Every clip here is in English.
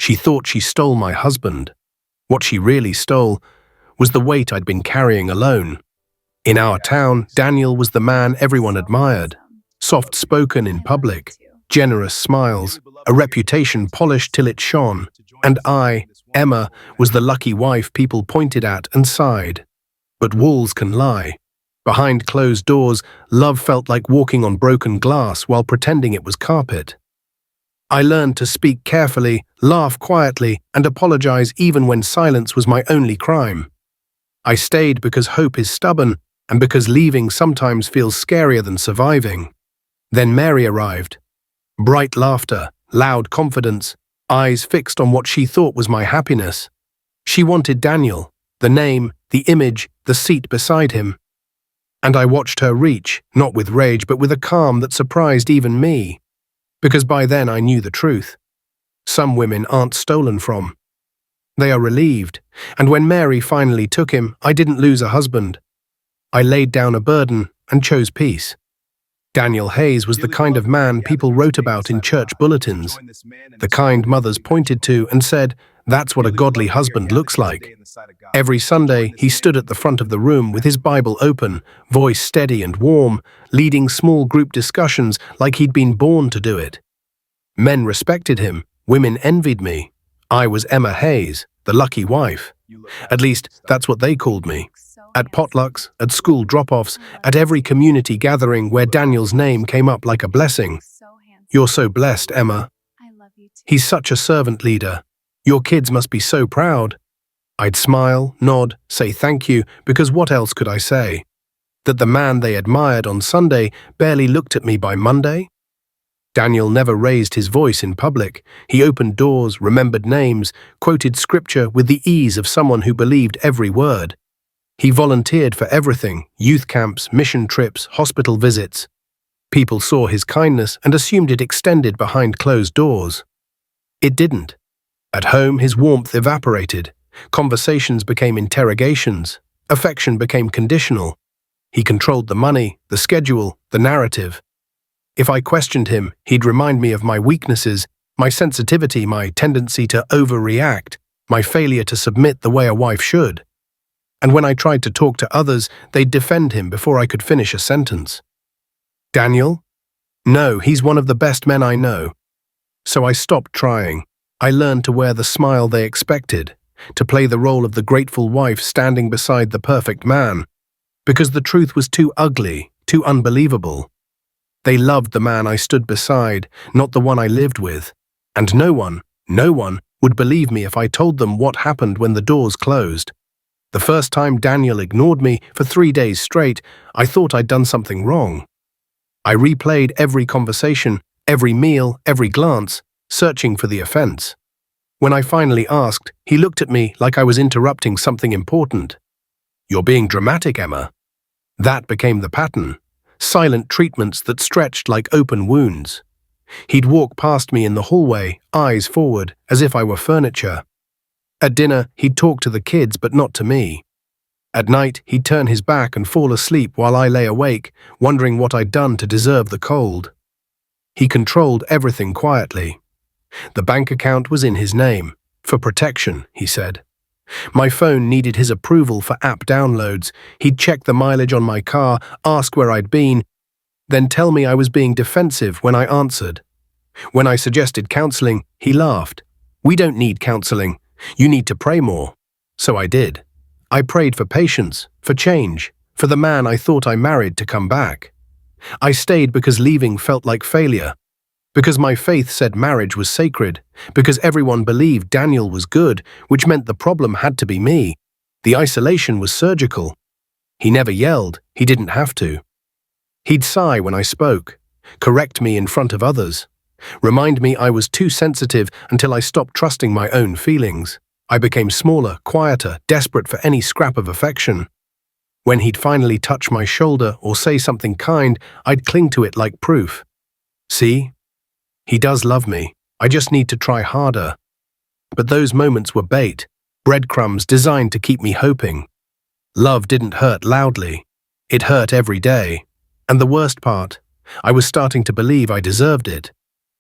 She thought she stole my husband. What she really stole was the weight I'd been carrying alone. In our town, Daniel was the man everyone admired. Soft-spoken in public, generous smiles, a reputation polished till it shone. And I, Emma, was the lucky wife people pointed at and sighed. But walls can lie. Behind closed doors, love felt like walking on broken glass while pretending it was carpet. I learned to speak carefully, laugh quietly, and apologize even when silence was my only crime. I stayed because hope is stubborn, and because leaving sometimes feels scarier than surviving. Then Mary arrived. Bright laughter, loud confidence, eyes fixed on what she thought was my happiness. She wanted Daniel, the name, the image, the seat beside him. And I watched her reach, not with rage but with a calm that surprised even me. Because by then I knew the truth. Some women aren't stolen from. They are relieved, and when Mary finally took him, I didn't lose a husband. I laid down a burden and chose peace. Daniel Hayes was the kind of man people wrote about in church bulletins, the kind mothers pointed to and said, "That's what a godly husband looks like." Every Sunday, he stood at the front of the room with his Bible open, voice steady and warm, leading small group discussions like he'd been born to do it. Men respected him, women envied me. I was Emma Hayes, the lucky wife. At least, that's what they called me. At potlucks, at school drop-offs, at every community gathering where Daniel's name came up like a blessing. "You're so blessed, Emma. He's such a servant leader. Your kids must be so proud." I'd smile, nod, say thank you, because what else could I say? That the man they admired on Sunday barely looked at me by Monday? Daniel never raised his voice in public. He opened doors, remembered names, quoted scripture with the ease of someone who believed every word. He volunteered for everything, youth camps, mission trips, hospital visits. People saw his kindness and assumed it extended behind closed doors. It didn't. At home, his warmth evaporated. Conversations became interrogations. Affection became conditional. He controlled the money, the schedule, the narrative. If I questioned him, he'd remind me of my weaknesses, my sensitivity, my tendency to overreact, my failure to submit the way a wife should. And when I tried to talk to others, they'd defend him before I could finish a sentence. Daniel? No, he's one of the best men I know. So I stopped trying. I learned to wear the smile they expected, to play the role of the grateful wife standing beside the perfect man, because the truth was too ugly, too unbelievable. They loved the man I stood beside, not the one I lived with. And no one would believe me if I told them what happened when the doors closed. The first time Daniel ignored me for 3 days straight, I thought I'd done something wrong. I replayed every conversation, every meal, every glance, searching for the offense. When I finally asked, he looked at me like I was interrupting something important. "You're being dramatic, Emma." That became the pattern. Silent treatments that stretched like open wounds. He'd walk past me in the hallway, eyes forward, as if I were furniture. At dinner, he'd talk to the kids, but not to me. At night, he'd turn his back and fall asleep while I lay awake, wondering what I'd done to deserve the cold. He controlled everything quietly. The bank account was in his name, for protection, he said. My phone needed his approval for app downloads. He'd check the mileage on my car, ask where I'd been, then tell me I was being defensive when I answered. When I suggested counseling, he laughed. "We don't need counseling. You need to pray more." So I did. I prayed for patience, for change, for the man I thought I married to come back. I stayed because leaving felt like failure, because my faith said marriage was sacred, because everyone believed Daniel was good, which meant the problem had to be me. The isolation was surgical. He never yelled, he didn't have to. He'd sigh when I spoke, correct me in front of others, remind me I was too sensitive until I stopped trusting my own feelings. I became smaller, quieter, desperate for any scrap of affection. When he'd finally touch my shoulder or say something kind, I'd cling to it like proof. See? He does love me. I just need to try harder. But those moments were bait, breadcrumbs designed to keep me hoping. Love didn't hurt loudly. It hurt every day. And the worst part, I was starting to believe I deserved it.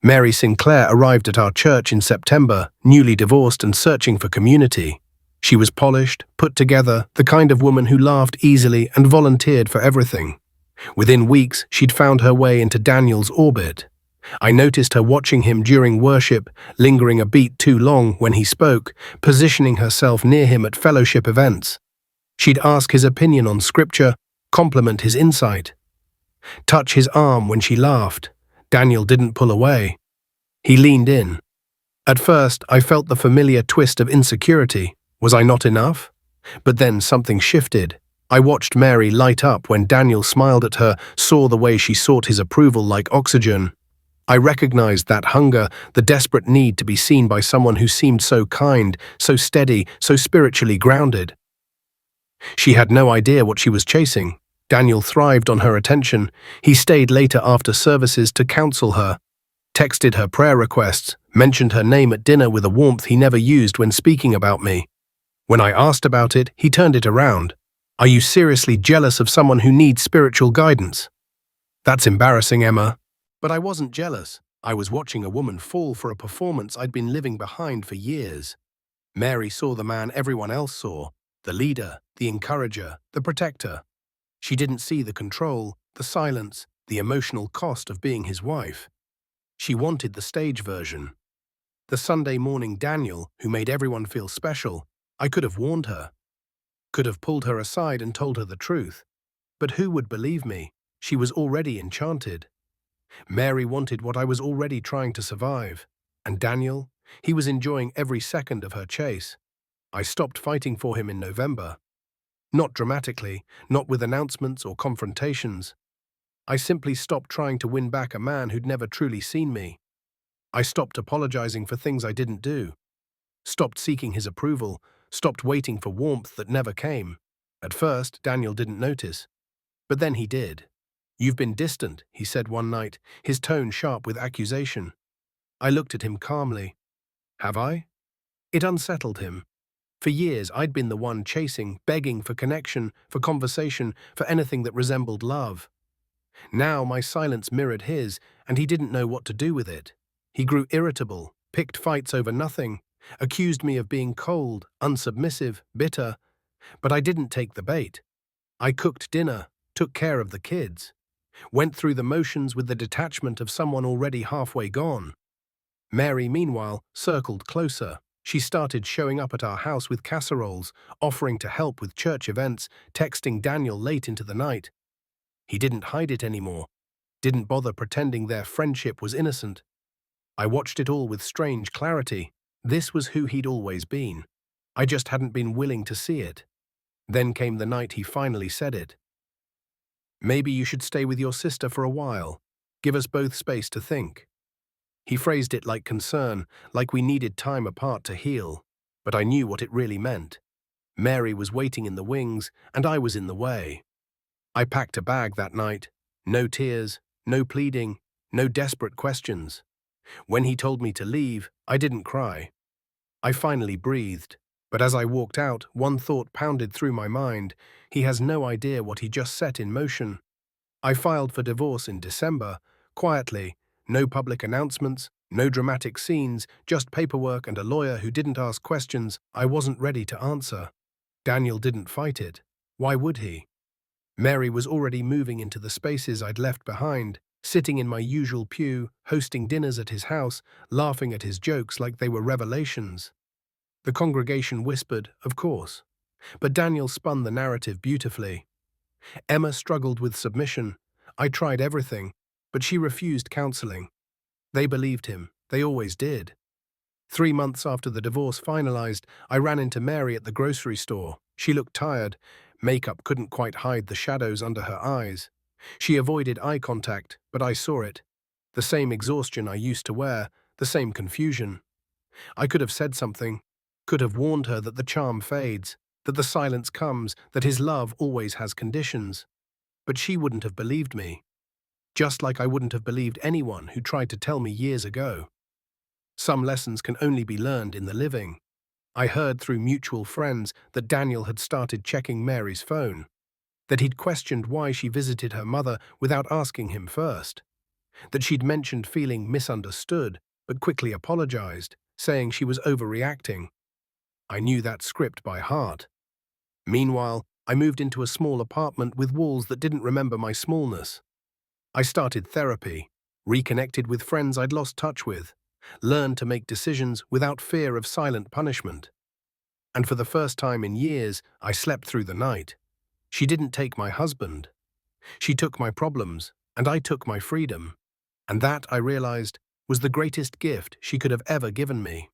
Mary Sinclair arrived at our church in September, newly divorced and searching for community. She was polished, put together, the kind of woman who laughed easily and volunteered for everything. Within weeks, she'd found her way into Daniel's orbit. I noticed her watching him during worship, lingering a beat too long when he spoke, positioning herself near him at fellowship events. She'd ask his opinion on scripture, compliment his insight, touch his arm when she laughed. Daniel didn't pull away. He leaned in. At first, I felt the familiar twist of insecurity. Was I not enough? But then something shifted. I watched Mary light up when Daniel smiled at her, saw the way she sought his approval like oxygen. I recognized that hunger, the desperate need to be seen by someone who seemed so kind, so steady, so spiritually grounded. She had no idea what she was chasing. Daniel thrived on her attention. He stayed later after services to counsel her, texted her prayer requests, mentioned her name at dinner with a warmth he never used when speaking about me. When I asked about it, he turned it around. Are you seriously jealous of someone who needs spiritual guidance? That's embarrassing, Emma. But I wasn't jealous. I was watching a woman fall for a performance I'd been living behind for years. Mary saw the man everyone else saw, the leader, the encourager, the protector. She didn't see the control, the silence, the emotional cost of being his wife. She wanted the stage version. The Sunday morning Daniel, who made everyone feel special. I could have warned her. Could have pulled her aside and told her the truth. But who would believe me? She was already enchanted. Mary wanted what I was already trying to survive. And Daniel? He was enjoying every second of her chase. I stopped fighting for him in November. Not dramatically, not with announcements or confrontations. I simply stopped trying to win back a man who'd never truly seen me. I stopped apologizing for things I didn't do. Stopped seeking his approval. Stopped waiting for warmth that never came. At first, Daniel didn't notice. But then he did. You've been distant, he said one night, his tone sharp with accusation. I looked at him calmly. Have I? It unsettled him. For years, I'd been the one chasing, begging for connection, for conversation, for anything that resembled love. Now my silence mirrored his, and he didn't know what to do with it. He grew irritable, picked fights over nothing, accused me of being cold, unsubmissive, bitter. But I didn't take the bait. I cooked dinner, took care of the kids, went through the motions with the detachment of someone already halfway gone. Mary, meanwhile, circled closer. She started showing up at our house with casseroles, offering to help with church events, texting Daniel late into the night. He didn't hide it anymore, didn't bother pretending their friendship was innocent. I watched it all with strange clarity. This was who he'd always been. I just hadn't been willing to see it. Then came the night he finally said it. Maybe you should stay with your sister for a while. Give us both space to think. He phrased it like concern, like we needed time apart to heal. But I knew what it really meant. Mary was waiting in the wings, and I was in the way. I packed a bag that night. No tears, no pleading, no desperate questions. When he told me to leave, I didn't cry. I finally breathed. But as I walked out, one thought pounded through my mind. He has no idea what he just set in motion. I filed for divorce in December, quietly. No public announcements, no dramatic scenes, just paperwork and a lawyer who didn't ask questions I wasn't ready to answer. Daniel didn't fight it. Why would he? Mary was already moving into the spaces I'd left behind, sitting in my usual pew, hosting dinners at his house, laughing at his jokes like they were revelations. The congregation whispered, of course. But Daniel spun the narrative beautifully. Emma struggled with submission. I tried everything, but she refused counseling. They believed him. They always did. 3 months after the divorce finalized, I ran into Mary at the grocery store. She looked tired. Makeup couldn't quite hide the shadows under her eyes. She avoided eye contact, but I saw it. The same exhaustion I used to wear, the same confusion. I could have said something, could have warned her that the charm fades, that the silence comes, that his love always has conditions. But she wouldn't have believed me. Just like I wouldn't have believed anyone who tried to tell me years ago. Some lessons can only be learned in the living. I heard through mutual friends that Daniel had started checking Mary's phone, that he'd questioned why she visited her mother without asking him first. that she'd mentioned feeling misunderstood, but quickly apologized, saying she was overreacting. I knew that script by heart. Meanwhile, I moved into a small apartment with walls that didn't remember my smallness. I started therapy, reconnected with friends I'd lost touch with, learned to make decisions without fear of silent punishment. And for the first time in years, I slept through the night. She didn't take my husband. She took my problems, and I took my freedom. And that, I realized, was the greatest gift she could have ever given me.